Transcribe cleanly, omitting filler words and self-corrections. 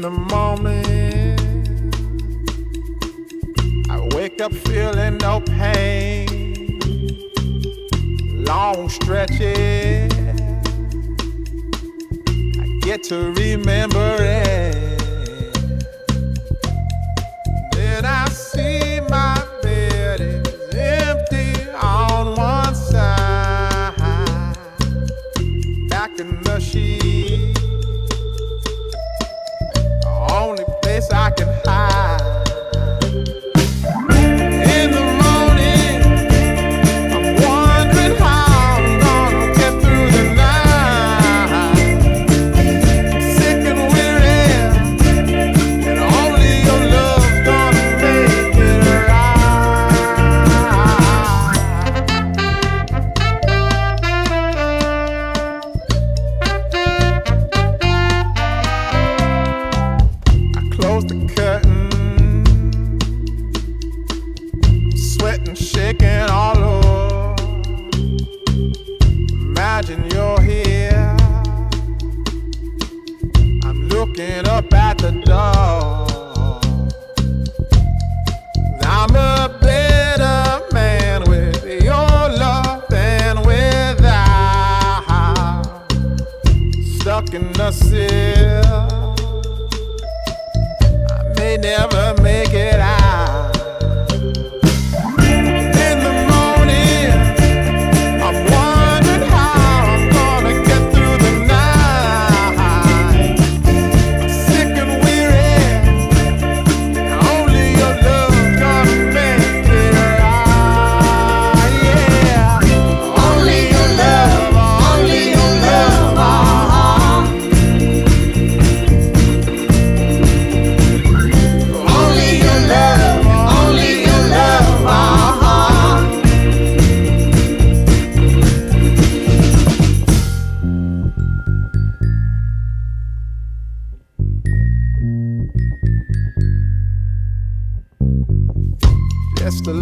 the morning, I wake up feeling no pain. Long stretches, I get to remember it. Then I see my bed is empty on one side. Back in the sheet, the only place I can hide. In the morning, I'm wondering how I'm gonna get through the night. Sick and weary, and only your love's gonna make it I close the curtain, sweating, shaking all over. Imagine you're here. I'm looking up at the door. I'm a better man with your love than without. Stuck in the cell, I may never make it out. In the morning, I'm wondering how I'm gonna get through the night. Sick and weary, only your love's gonna make it right. Yeah, only your love, only your love. Only your love, only your love. Just a